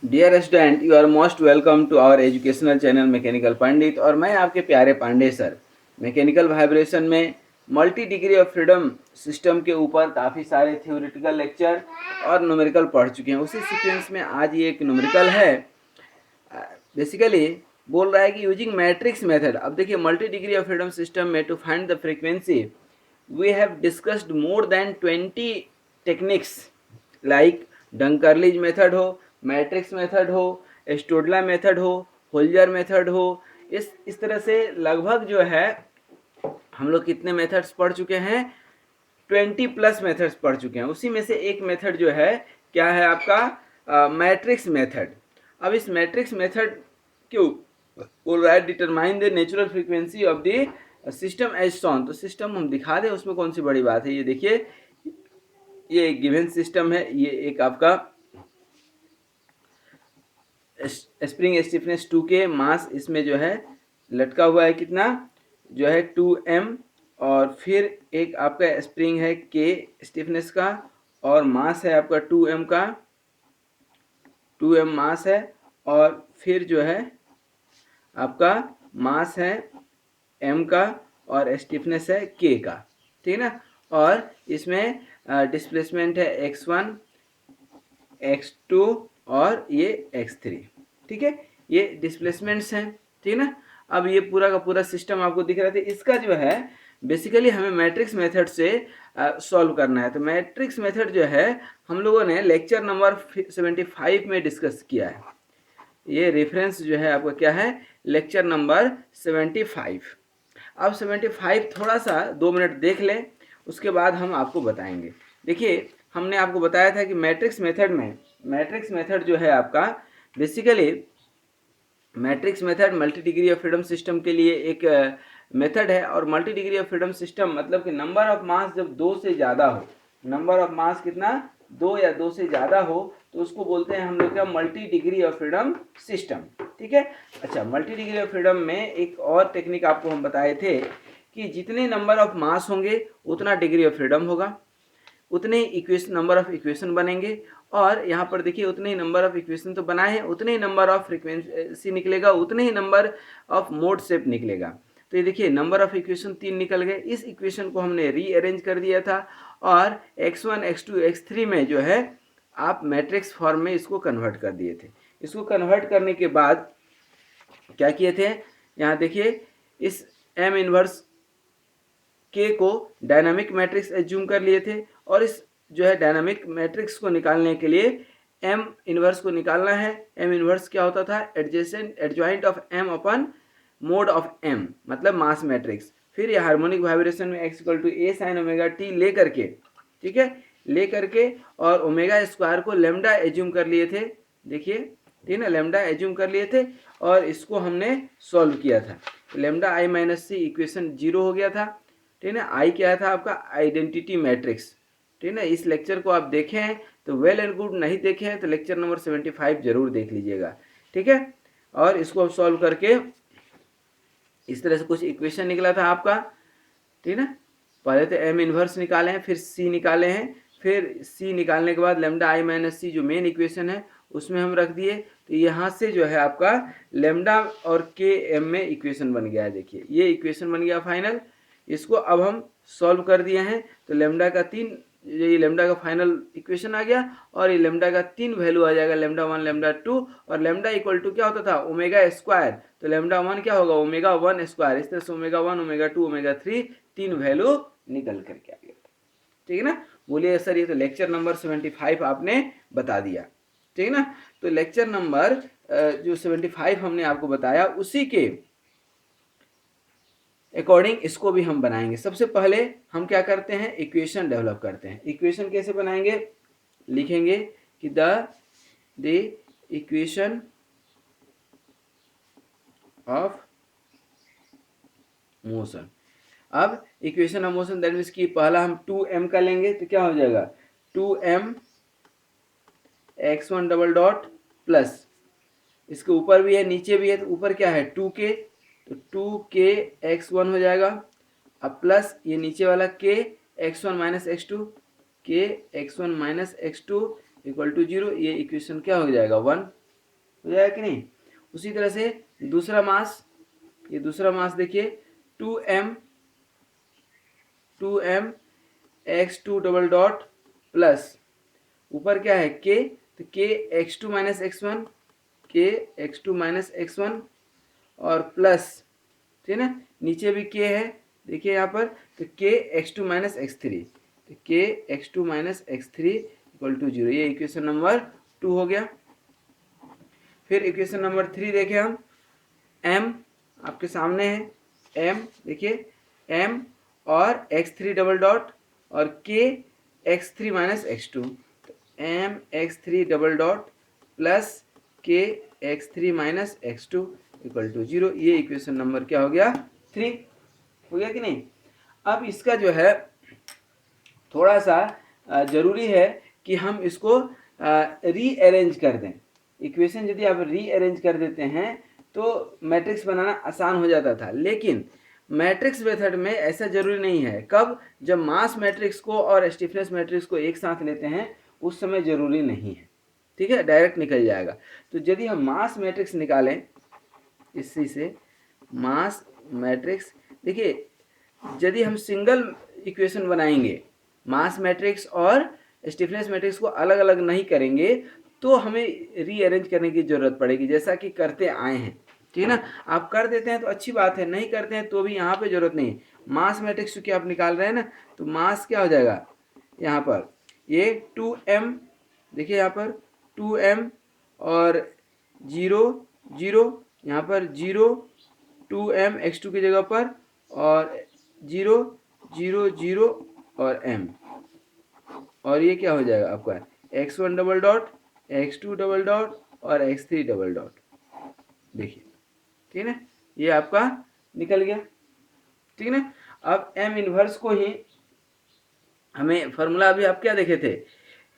Dear student, you are most welcome to our educational channel mechanical Pandit. और मैं आपके प्यारे पांडे सर मैकेनिकल वाइब्रेशन में multi degree of freedom system के ऊपर काफ़ी सारे थ्योरेटिकल लेक्चर और न्यूमेरिकल पढ़ चुके हैं। उसी सीक्वेंस में आज ये एक न्यूमेरिकल है। बेसिकली बोल रहा है कि यूजिंग मैट्रिक्स मेथड। अब देखिए, multi degree of freedom system में to find the frequency we have discussed more than 20 techniques like Dunkerley's method हो, मैट्रिक्स मेथड हो, स्टोडला मेथड हो, होल्जर मेथड हो। इस तरह से लगभग जो है हम लोग कितने मेथड्स पढ़ चुके हैं, 20+ मेथड्स पढ़ चुके हैं। उसी में से एक मेथड जो है क्या है आपका, मैट्रिक्स मेथड। अब इस मैट्रिक्स मेथड क्यों बोल रहा है, determine the natural frequency of the system as shown. तो सिस्टम हम दिखा दें, उसमें कौन सी बड़ी बात है। ये देखिए, ये एक गिवन सिस्टम है। ये एक आपका स्प्रिंग स्टिफनेस 2K, मास इसमें जो है लटका हुआ है कितना जो है 2m, और फिर एक आपका स्प्रिंग है K स्टिफनेस का, और मास है आपका 2m का, 2m मास है, और फिर जो है आपका मास है m का, और स्टिफनेस है K का, ठीक है ना। और इसमें डिस्प्लेसमेंट है x1, x2 और ये x3, ठीक है। ये डिस्प्लेसमेंट्स हैं, ठीक है ना। अब ये पूरा का पूरा सिस्टम आपको दिख रहा था। इसका जो है बेसिकली हमें मैट्रिक्स मेथड से सॉल्व करना है। तो मैट्रिक्स मेथड जो है हम लोगों ने लेक्चर नंबर 75 में डिस्कस किया है। ये रेफरेंस जो है आपका क्या है, लेक्चर नंबर 75। अब 75 थोड़ा सा 2 मिनट देख लें, उसके बाद हम आपको बताएंगे। देखिए, हमने आपको बताया था कि मैट्रिक्स मेथड जो है आपका basically matrix method multi degree of freedom system के लिए एक मेथड है। और multi degree of freedom system मतलब कि नंबर ऑफ मास जब 2 से ज़्यादा हो, नंबर ऑफ मास कितना 2 या 2 से ज़्यादा हो, तो उसको बोलते हैं हम लोग क्या, multi degree of freedom system, ठीक है। अच्छा, मल्टी डिग्री ऑफ फ्रीडम में एक और टेक्निक आपको हम बताए थे कि जितने नंबर ऑफ मास होंगे उतना डिग्री ऑफ फ्रीडम होगा, उतने इक्वेशन नंबर ऑफ इक्वेशन बनेंगे। और यहाँ पर देखिए, उतने ही नंबर ऑफ इक्वेशन तो बनाए हैं, उतने ही नंबर ऑफ फ्रीक्वेंसी निकलेगा, उतने ही नंबर ऑफ मोड शेप निकलेगा। तो ये देखिए, नंबर ऑफ इक्वेशन 3 निकल गए। इस इक्वेशन को हमने रीअरेंज कर दिया था, और x1 x2 x3 में जो है आप मैट्रिक्स फॉर्म में इसको कन्वर्ट कर दिए थे। इसको कन्वर्ट करने के बाद क्या किए थे, यहाँ देखिए, इस m इनवर्स के को डायनामिक मैट्रिक्स एज्यूम कर लिए थे। और इस जो है डायनामिक मैट्रिक्स को निकालने के लिए एम इनवर्स को निकालना है। एम इनवर्स क्या होता था, adjoint of M upon mod of M, मतलब मास मैट्रिक्स। फिर ये हार्मोनिक वाइब्रेशन में x equal to A sine omega T ले करके, ठीक है, ले करके, और ओमेगा स्क्वायर को लेमडा एज्यूम कर लिए थे। देखिए, ठीक है ना, लेमडा एज्यूम कर लिए थे, और इसको हमने सॉल्व किया था। Lambda I minus C equation 0 हो गया था, ठीक है ना। आई क्या था आपका, आइडेंटिटी मैट्रिक्स, ठीक है ना। इस लेक्चर को आप देखें हैं तो वेल एंड गुड, नहीं देखे हैं तो लेक्चर नंबर 75 जरूर देख लीजिएगा, ठीक है। और इसको अब सॉल्व करके इस तरह से कुछ इक्वेशन निकला था आपका, ठीक है ना। पहले तो एम इनवर्स निकाले हैं, फिर सी निकाले हैं, फिर सी निकालने के बाद लेमडा आई माइनस सी जो मेन इक्वेशन है उसमें हम रख दिए। तो यहाँ से जो है आपका लेमडा और के एम में इक्वेशन बन गया है। देखिए, ये इक्वेशन बन गया फाइनल। इसको अब हम सॉल्व कर दिए हैं, तो लेमडा का 3, ये लेमडा का फाइनल इक्वेशन आ गया, और ये लेमडा का 3 वैल्यू आ जाएगा, लेमडा 1 लेमडा 2, और लेमडा इक्वल टू क्या होता था, ओमेगा स्क्वायर। तो लेमडा 1 क्या होगा, ओमेगा 1 स्क्वायर। इस तरह से ओमेगा 1 ओमेगा 2 ओमेगा 3 3 वैल्यू निकल करके आ गया, ठीक है ना। बोलिए सर, ये तो लेक्चर नंबर 75 आपने बता दिया, ठीक है ना। तो लेक्चर नंबर जो 75 हमने आपको बताया, उसी के अकॉर्डिंग इसको भी हम बनाएंगे। सबसे पहले हम क्या करते हैं, इक्वेशन डेवलप करते हैं। इक्वेशन कैसे बनाएंगे, लिखेंगे कि द इक्वेशन ऑफ मोशन। अब equation of motion that means कि पहला हम 2m का लेंगे, तो क्या हो जाएगा 2m x1 double dot plus, इसके ऊपर भी है नीचे भी है, तो ऊपर क्या है 2k, तो 2k x1 हो जाएगा। अब प्लस ये नीचे वाला k x1 minus x2, k x1 minus x2 equal to 0। ये इक्वेशन क्या हो जाएगा 1, हो जाएगा कि नहीं। उसी तरह से दूसरा मास, ये दूसरा मास देखिए 2m x2 double dot plus ऊपर क्या है k, तो k x2 minus x1, k x2 minus x1 और प्लस, ठीक है ना, नीचे भी k है देखिए यहाँ पर, तो k x2 माइनस x3, तो k x2 minus x3 equal to 0। ये इक्वेशन नंबर 2 हो गया। फिर इक्वेशन नंबर 3 देखें हम, m आपके सामने है, m देखिए m और x3 डबल डॉट और k x3 माइनस x2, तो m x3 double dot plus k x3 minus x2 equal to 0। ये इक्वेशन नंबर क्या हो गया 3, हो गया कि नहीं। अब इसका जो है थोड़ा सा ज़रूरी है कि हम इसको रीअरेंज कर दें। इक्वेशन यदि आप रीअरेंज कर देते हैं तो मैट्रिक्स बनाना आसान हो जाता था, लेकिन मैट्रिक्स मेथड में ऐसा जरूरी नहीं है। कब, जब मास मैट्रिक्स को और स्टिफनेस मैट्रिक्स को एक साथ लेते हैं उस समय जरूरी नहीं है, ठीक है, डायरेक्ट निकल जाएगा। तो यदि हम मास मैट्रिक्स निकालें इसी से, मास मैट्रिक्स देखिए, यदि हम सिंगल इक्वेशन बनाएंगे, मास मैट्रिक्स और स्टिफनेस मैट्रिक्स को अलग अलग नहीं करेंगे तो हमें रीअरेंज करने की ज़रूरत पड़ेगी, जैसा कि करते आए हैं, ठीक है ना। आप कर देते हैं तो अच्छी बात है, नहीं करते हैं तो भी यहाँ पे ज़रूरत नहीं है। मास मैट्रिक्स चूँकि आप निकाल रहे हैं ना, तो मास क्या हो जाएगा यहाँ पर, ये 2m देखिए यहाँ पर 2m और 0 0, यहाँ पर 0 2m x2 की जगह पर और 0 0 0 और m, और ये क्या हो जाएगा आपका x1 double dot x2 double dot और x3 डबल डॉट, देखिए ठीक है ना, ये आपका निकल गया, ठीक है ना। अब m इनवर्स को ही हमें फार्मूला, अभी आप क्या देखे थे,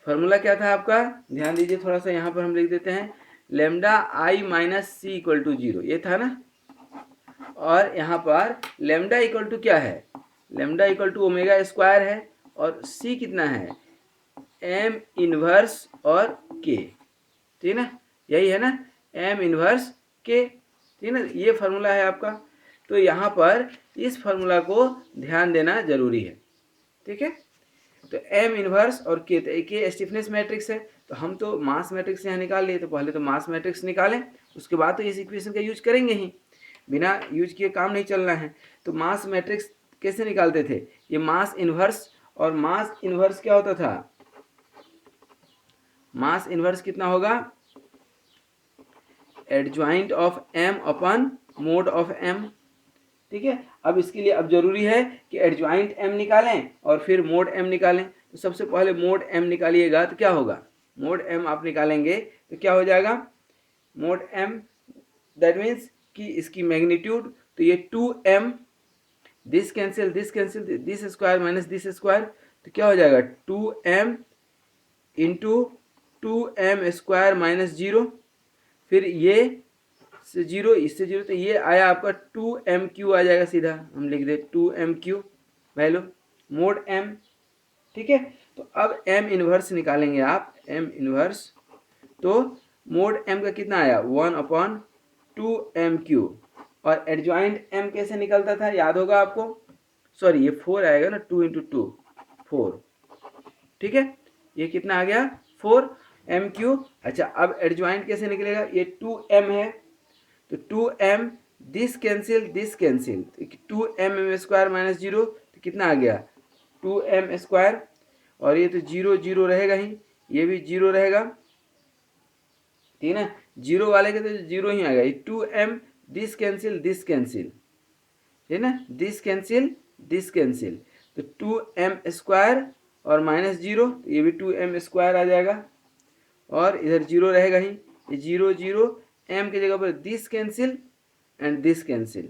फार्मूला क्या था आपका, ध्यान दीजिए थोड़ा सा, यहाँ पर हम लिख देते हैं lambda I minus C equal to 0, ये था ना। और यहाँ पर लेमडा इक्वल टू क्या है, lambda equal to omega square है, और सी कितना है m इनवर्स और k, ठीक है ना, यही है ना m इनवर्स k, ठीक है ना, ये फार्मूला है आपका। तो यहाँ पर इस फार्मूला को ध्यान देना जरूरी है, ठीक है। तो m इनवर्स और k, तो k स्टिफनेस मैट्रिक्स है, तो हम तो मास मैट्रिक्स यहाँ निकाल लिए, तो पहले तो मास मैट्रिक्स निकालें, उसके बाद तो इस इक्वेशन का यूज करेंगे ही, बिना यूज किए काम नहीं चलना है। तो मास मैट्रिक्स कैसे निकालते थे, ये मास इनवर्स, और मास इनवर्स क्या होता था, मास इनवर्स कितना होगा, adjoint of m upon mod of m, ठीक है। अब इसके लिए अब जरूरी है कि एडजॉइंट m निकालें और फिर मोड m निकालें। तो सबसे पहले मोड m निकालिएगा तो क्या होगा, मोड m आप निकालेंगे तो क्या हो जाएगा, मोड m दैट मीन्स कि इसकी मैग्नीट्यूड, तो ये 2m, this cancel this cancel, this square minus this square, तो क्या हो जाएगा 2m into 2m square minus 0, फिर ये से 0 इससे 0, तो ये आया आपका 2m³ आ जाएगा, सीधा हम लिख दे 2m³ वैल्यू मोड m, ठीक है। तो अब m इनवर्स निकालेंगे आप, m इनवर्स, तो मोड m का कितना आया 1/2m³, और एडजॉइंट m कैसे निकलता था याद होगा आपको, सॉरी ये 4 आएगा ना, 2 × 2 4, ठीक है, ये कितना आ गया 4m³। अच्छा अब एडजॉइंट कैसे निकलेगा, ये 2m है, तो 2m this cancel 2m square minus 0, तो कितना आ गया 2m स्क्वायर, और ये तो 0 0 रहेगा ही, ये भी 0 रहेगा, ठीक है ना, 0 वाले के तो 0 ही आएगा, ये 2m दिस कैंसिल, है ना, दिस कैंसिल, तो 2m स्क्वायर और माइनस 0, तो ये भी 2m स्क्वायर आ जाएगा, और इधर 0 रहेगा ही, ये 0 0 m की जगह पर this cancel and this cancel,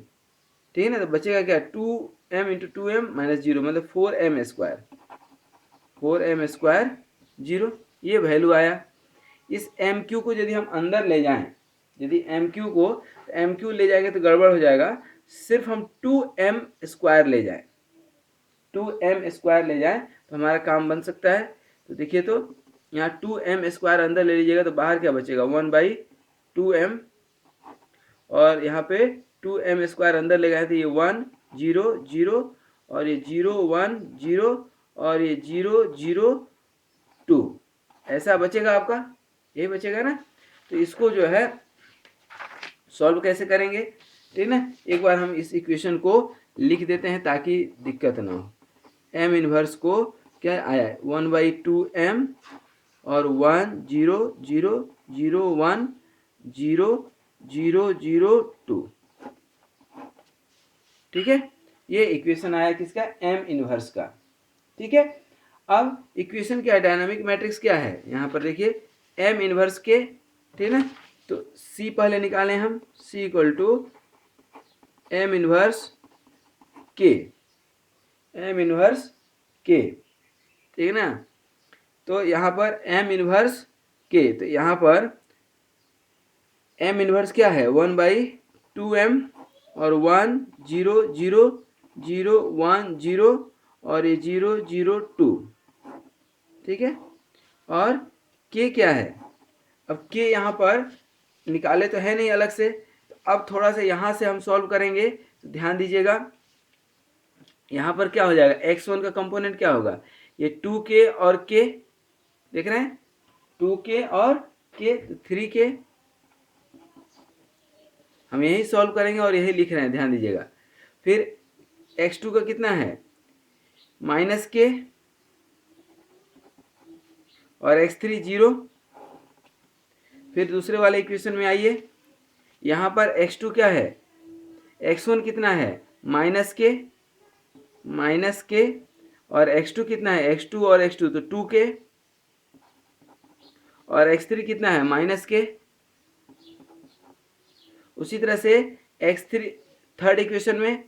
ठीक है ना, तो बचेगा क्या 2m × 2m माइनस 0, मतलब 4m स्क्वायर 0, ये वैल्यू आया। इस m³ को यदि हम अंदर ले जाएं, यदि m³ को m³ ले जाएंगे तो गड़बड़ हो जाएगा, सिर्फ हम 2m स्क्वायर ले जाएं, 2m स्क्वायर ले जाएं तो हमारा काम बन सकता है। तो देखिए, तो यहाँ 2m स्क्वायर अंदर ले लीजिएगा तो बाहर क्या बचेगा 1/2, 2m, और यहाँ पे 2m² अंदर ले गए थे, ये 1 0 0 और ये 0 1 0 और ये 0 0 2, ऐसा बचेगा आपका, यही बचेगा ना। तो इसको जो है सॉल्व कैसे करेंगे, ठीक ना। एक बार हम इस इक्वेशन को लिख देते हैं ताकि दिक्कत ना हो। एम इनवर्स को क्या आया है, 1/2m और 1 0 0 0 1 0 0 0 2, ठीक है। ये इक्वेशन आया किसका, एम इनवर्स का, ठीक है। अब इक्वेशन क्या है, डायनामिक मैट्रिक्स क्या है, यहाँ पर देखिए एम इनवर्स के, ठीक है। तो सी पहले निकालें हम, सी इक्वल टू एम इनवर्स के, एम इनवर्स के, ठीक है ना। तो यहाँ पर एम इनवर्स के, तो यहाँ पर एम इनवर्स क्या है, 1/2m और 1 0 0 0 1 0 और ये 0 0 2, ठीक है। और के क्या है, अब के यहाँ पर निकाले तो है नहीं अलग से, तो अब थोड़ा सा यहाँ से हम सॉल्व करेंगे, तो ध्यान दीजिएगा यहाँ पर क्या हो जाएगा, x1 का कंपोनेंट क्या होगा, ये 2k और k, देख रहे हैं 2k और k, 3k, हम यही सॉल्व करेंगे और यही लिख रहे हैं, ध्यान दीजिएगा। फिर x2 का कितना है, -k और x3 0। फिर दूसरे वाले इक्वेशन में आइए, यहाँ पर x2 क्या है, x1 कितना है, -k और x2 कितना है, x2 और x2 तो 2k और x3 कितना है, -k। उसी तरह से x3 थर्ड इक्वेशन में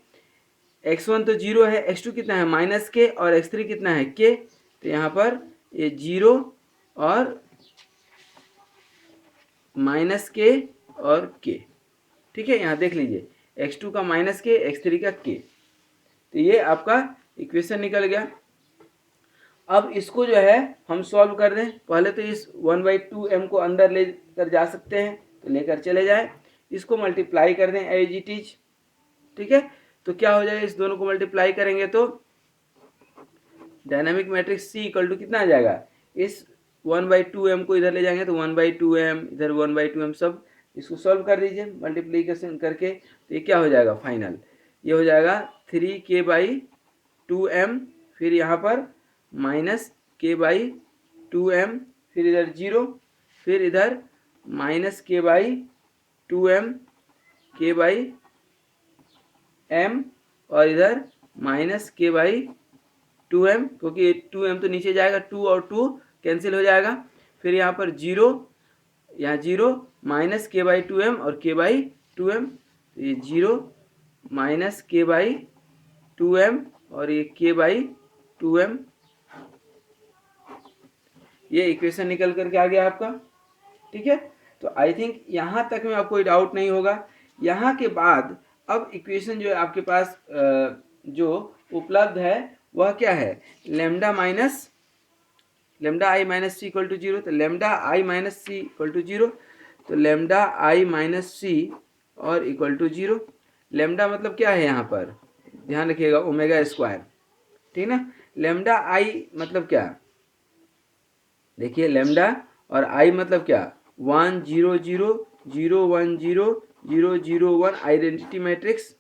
x1 तो 0 है, x2 कितना है, -k और x3 कितना है, k। तो यहाँ पर ये 0 और -k और k, ठीक है। यहाँ देख लीजिए x2 का -k, x3 का k, तो ये आपका इक्वेशन निकल गया। अब इसको जो है हम सॉल्व कर दें, पहले तो इस 1/2m को अंदर लेकर जा सकते हैं, तो लेकर चले जाए, इसको मल्टीप्लाई कर दें एज इट इज, ठीक है। तो क्या हो जाएगा, इस दोनों को मल्टीप्लाई करेंगे तो dynamic matrix C equal to कितना आ जाएगा, इस 1/2m को इधर ले जाएंगे तो 1/2m, इधर 1/2m, सब इसको सॉल्व कर दीजिए मल्टीप्लीकेशन करके, तो ये क्या हो जाएगा फाइनल, ये हो जाएगा 3k/2m, फिर यहाँ पर -k/2m, फिर इधर 0, फिर इधर -k/2m, k/m और इधर -k/2m, क्योंकि 2m तो नीचे जाएगा, 2 और 2 कैंसिल हो जाएगा। फिर यहाँ पर 0, यहाँ 0 -k/2m और k/2m, तो ये 0 -k/2m और ये k/2m, ये इक्वेशन निकल करके आ गया आपका, ठीक है। तो आई थिंक यहाँ तक में आपको कोई डाउट नहीं होगा। यहाँ के बाद अब इक्वेशन जो है आपके पास जो उपलब्ध है वह क्या है, lambda I minus C equal to 0, तो lambda I minus C equal to 0, तो लेमडा आई माइनस सी और इक्वल टू 0। लेमडा मतलब क्या है यहाँ पर, ध्यान रखिएगा, ओमेगा स्क्वायर, ठीक ना। लेमडा आई मतलब क्या, देखिए लेमडा और आई मतलब क्या, 1 0 0 0 1 0 0 0 1 आइडेंटिटी मैट्रिक्स।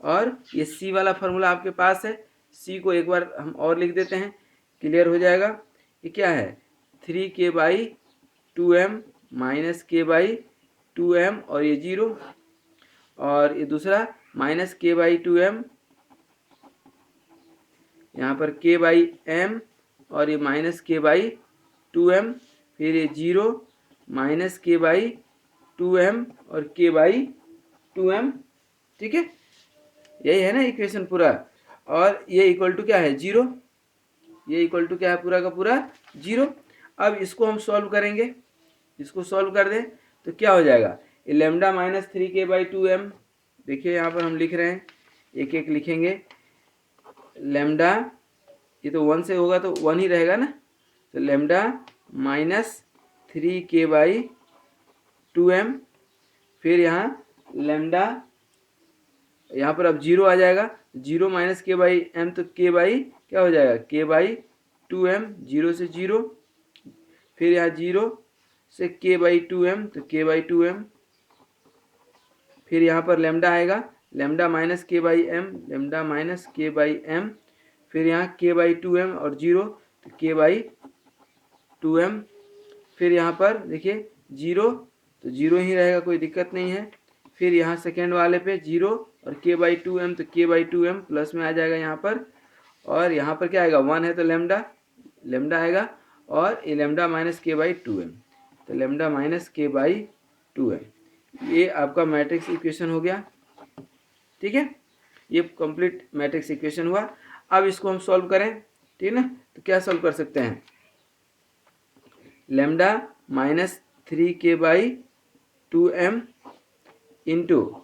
और ये सी वाला फार्मूला आपके पास है, सी को एक बार हम और लिख देते हैं, क्लियर हो जाएगा। ये क्या है, 3k/2m -k/2m और ये 0, और ये दूसरा -k/2m, यहाँ पर k/m और ये -k/2m, फिर ये 0 -k/2m और k/2m, ठीक है। यही है ना इक्वेशन पूरा, और ये इक्वल टू क्या है, 0, ये इक्वल टू क्या है, पूरा का पूरा 0। अब इसको हम सॉल्व करेंगे, इसको सॉल्व कर दें तो क्या हो जाएगा, लेमडा -3k/2m, देखिए यहाँ पर हम लिख रहे हैं, एक एक लिखेंगे। लेमडा ये तो 1 से होगा तो 1 ही रहेगा ना, तो लेमडा -3k/2m 2m, फिर यहाँ लेमडा, यहाँ पर अब 0 आ जाएगा, 0 माइनस के बाई एम, तो के बाई क्या हो जाएगा, के बाई 2m, 0 से 0, फिर यहाँ 0 से के बाई 2m, तो के बाई 2m, फिर यहाँ पर लेमडा आएगा, लेमडा माइनस के बाई एम, लेमडा माइनस के बाई एम, फिर यहाँ के बाई 2m और 0, तो के बाई 2m, फिर यहाँ पर देखिए 0, तो 0 ही रहेगा, कोई दिक्कत नहीं है। फिर यहाँ सेकेंड वाले पे 0 और के बाई 2m, तो के बाई 2m प्लस में आ जाएगा यहाँ पर, और यहाँ पर क्या आएगा, 1 है तो लेमडा, लेमडा आएगा, और ये लेमडा माइनस के बाई 2m, तो लेमडा माइनस के बाई 2m, ये आपका मैट्रिक्स इक्वेशन हो गया। ठीक है, ये कंप्लीट मैट्रिक्स इक्वेशन हुआ। अब इसको हम सॉल्व करें, ठीक है ना, तो क्या सॉल्व कर सकते हैं, lambda minus 3k by 2m into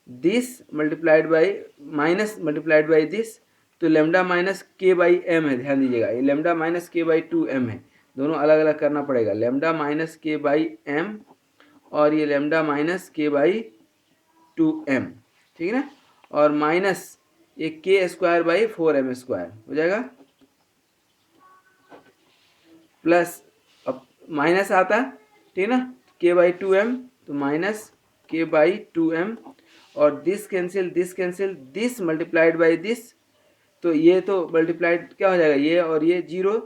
this multiplied by minus multiplied by this, तो लेमडा माइनस के बाई एम है, ध्यान दीजिएगा, ये लेमडा माइनस के बाई 2m है, दोनों अलग अलग करना पड़ेगा, लेमडा माइनस के बाई एम और ये लेमडा माइनस के बाई 2m, ठीक है ना, और माइनस ये के स्क्वायर बाई 4m स्क्वायर हो जाएगा, प्लस अब माइनस आता, ठीक है ना, के बाई 2m, तो माइनस के बाई 2m, और this cancel, this multiplied by this, तो ये तो मल्टीप्लाइड क्या हो जाएगा, ये और ये 0,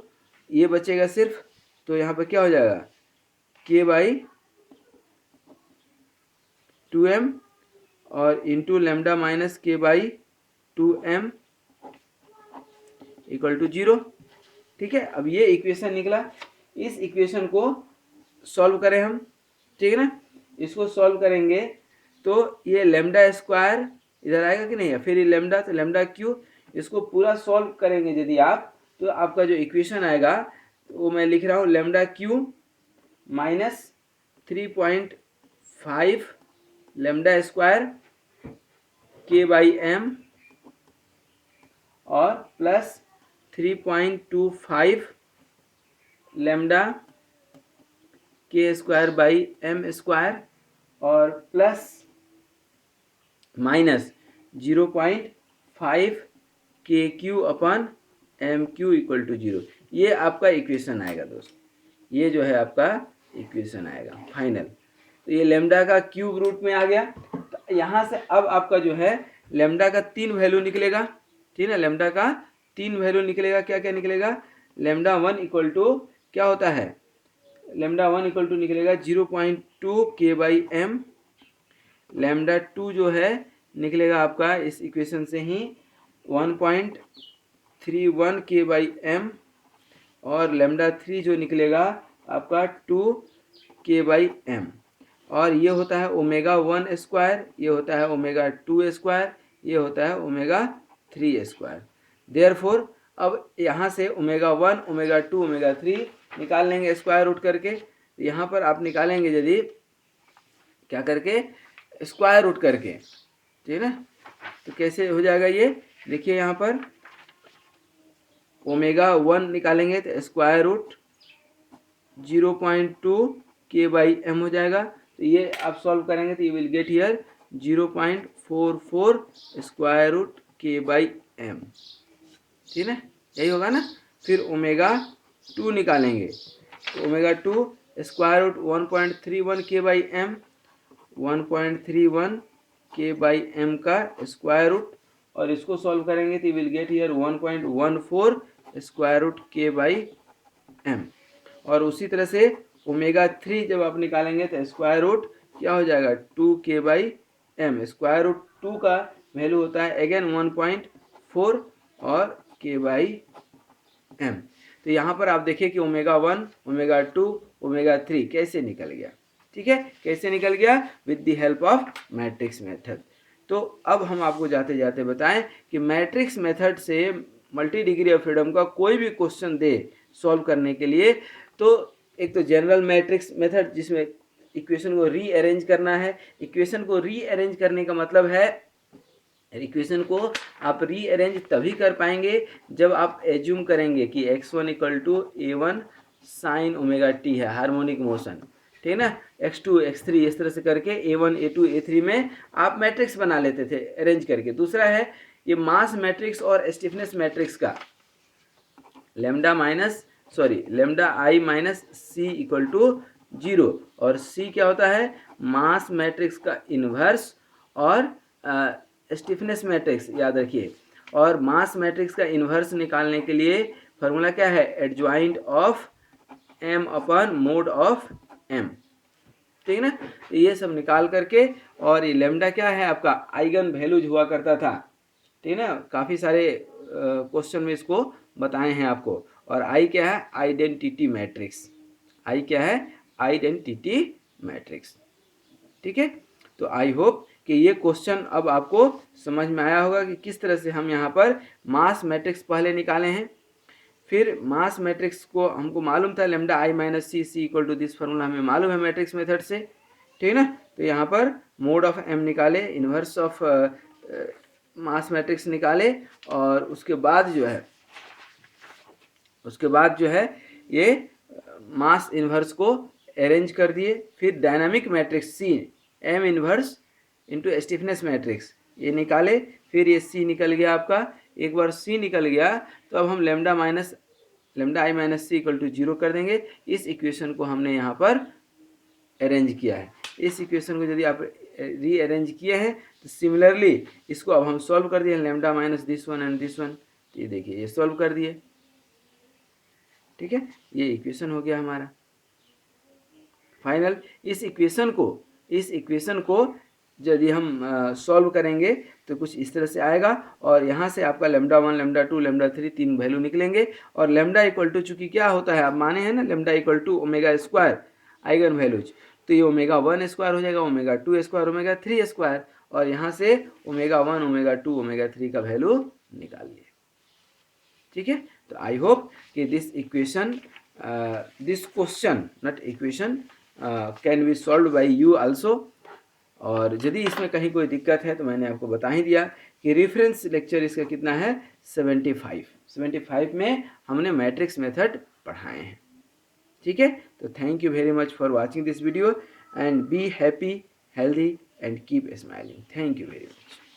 ये बचेगा सिर्फ, तो यहाँ पर क्या हो जाएगा, के बाई 2m और इंटू लेमडा माइनस के बाई 2m इक्वल टू 0। ठीक है, अब ये इक्वेशन निकला, इस इक्वेशन को सॉल्व करें हम, ठीक है ना, इसको सॉल्व करेंगे तो ये लेमडा स्क्वायर इधर आएगा कि नहीं है, फिर ये लेमडा, तो लेमडा क्यू, इसको पूरा सॉल्व करेंगे यदि आप, तो आपका जो इक्वेशन आएगा वो मैं लिख रहा हूँ, lambda cube minus 3.5 lambda square K by M और plus 3.25 lambda K square by M square और plus minus 0.5 K cube upon M cube equal to 0। ये आपका इक्वेशन आएगा दोस्त, ये जो है आपका इक्वेशन आएगा फाइनल। तो ये लेमडा का क्यूब रूट में आ गया, तो यहाँ से अब आपका जो है लेमडा का 3 वैल्यू निकलेगा, ठीक है, लेमडा का 3 वैल्यू निकलेगा, क्या क्या निकलेगा, लेमडा 1 इक्वल टू क्या होता है, लेमडा 1 इक्वल टू निकलेगा 0.2 के बाई एम, लेमडा 2 जो है निकलेगा आपका इस इक्वेशन से ही 1.31 के बाई एम, और लेमडा 3 जो निकलेगा आपका 2 के बाई एम, और ये होता है ओमेगा 1 स्क्वायर, ये होता है ओमेगा 2 स्क्वायर, ये होता है ओमेगा 3 स्क्वायर। देयरफॉर अब यहाँ से ओमेगा 1, ओमेगा 2, ओमेगा 3 निकाल लेंगे स्क्वायर रूट करके, यहाँ पर आप निकालेंगे यदि क्या करके, स्क्वायर रूट करके, ठीक है ना, तो कैसे हो जाएगा ये देखिए, यहाँ पर ओमेगा 1 निकालेंगे तो स्क्वायर रूट 0.2 के बाई एम हो जाएगा, तो ये आप सॉल्व करेंगे तो you will get here 0.44 square root K by M, ठीक है, यही होगा ना। फिर ओमेगा 2 निकालेंगे तो omega 2 square root 1.31 K by M, 1.31 K by M का स्क्वायर रूट, और इसको सॉल्व करेंगे तो will get here 1.14 square root K by M, और उसी तरह से ओमेगा 3 जब आप निकालेंगे तो स्क्वायर रूट क्या हो जाएगा 2 के बाई एम, स्क्वायर रूट 2 का वैल्यू होता है अगेन 1.4 और के बाई एम। तो यहाँ पर आप देखिए कि ओमेगा 1, ओमेगा 2, ओमेगा 3 कैसे निकल गया, ठीक है, कैसे निकल गया, with the help of matrix method. तो अब हम आपको जाते जाते बताएं कि मैट्रिक्स मेथड से मल्टी डिग्री ऑफ फ्रीडम का कोई भी क्वेश्चन दे सॉल्व करने के लिए, तो एक तो जनरल मैट्रिक्स मेथड जिसमें इक्वेशन को रीअरेंज करना है, इक्वेशन को रीअरेंज करने का मतलब है इक्वेशन को आप रीअरेंज तभी कर पाएंगे जब आप एज्यूम करेंगे कि x1 equal to a1 sine omega t है, हार्मोनिक मोशन, ठीक है ना, x2 x3 इस तरह से करके a1 a2 a3 में आप मैट्रिक्स बना लेते थे अरेंज करके। दूसरा है ये मास मैट्रिक्स और स्टिफनेस मैट्रिक्स का lambda I minus C equal to 0, और सी क्या होता है, मास मैट्रिक्स का इन्वर्स और स्टिफनेस मैट्रिक्स, याद रखिए। और मास मैट्रिक्स का इन्वर्स निकालने के लिए फॉर्मूला क्या है, adjoint of m upon mode of m, ठीक है ना। तो ये सब निकाल करके, और ये लेमडा क्या है आपका आइगन वैल्यूज हुआ करता था, ठीक है ना, काफ़ी सारे क्वेश्चन में इसको बताए हैं आपको। और आई क्या है, आइडेंटिटी मैट्रिक्स, आई क्या है, आइडेंटिटी मैट्रिक्स, ठीक है। तो आई होप कि ये क्वेश्चन अब आपको समझ में आया होगा कि किस तरह से हम यहाँ पर मास मैट्रिक्स पहले निकाले हैं। फिर मास मैट्रिक्स को हमको मालूम था lambda I minus C C equal to this formula हमें मालूम है मैट्रिक्स मेथड से, ठीक है ना। तो यहाँ पर मोड ऑफ एम निकाले, इन्वर्स ऑफ मास मैट्रिक्स निकाले, और उसके बाद जो है ये मास इन्वर्स को अरेंज कर दिए। फिर dynamic matrix C M inverse into stiffness matrix ये निकाले, फिर ये सी निकल गया आपका। एक बार सी निकल गया तो अब हम lambda I minus C equal to 0 कर देंगे। इस इक्वेशन को हमने यहाँ पर अरेंज किया है। इस इक्वेशन को यदि आप रीअरेंज किए हैं तो सिमिलरली इसको अब हम सॉल्व कर दिए, lambda minus this one and this one, ये देखिए ये सॉल्व कर दिए, ठीक है। ये इक्वेशन हो गया हमारा फाइनल। इस इक्वेशन को यदि हम सॉल्व करेंगे तो कुछ इस तरह से आएगा, और यहाँ से आपका लेमडा 1 लेमडा 2 लेमडा 3 तीन वैल्यू निकलेंगे। और लेमडा इक्वल टू चूँकि क्या होता है, आप माने हैं ना, lambda equal to omega square eigen values, तो ये ओमेगा 1 स्क्वायर हो जाएगा, ओमेगा 2 स्क्वायर, ओमेगा 3 स्क्वायर, और यहाँ से ओमेगा 1 ओमेगा 2 ओमेगा 3 का वैल्यू निकालिए, ठीक है। तो आई होप कि this question not equation can be solve by you also. और यदि इसमें कहीं कोई दिक्कत है तो मैंने आपको बता ही दिया कि रेफरेंस लेक्चर इसका कितना है, 75 में हमने मैट्रिक्स मेथड पढ़ाए हैं, ठीक है। तो thank you very much for watching this video and be happy healthy and keep smiling. Thank you very much.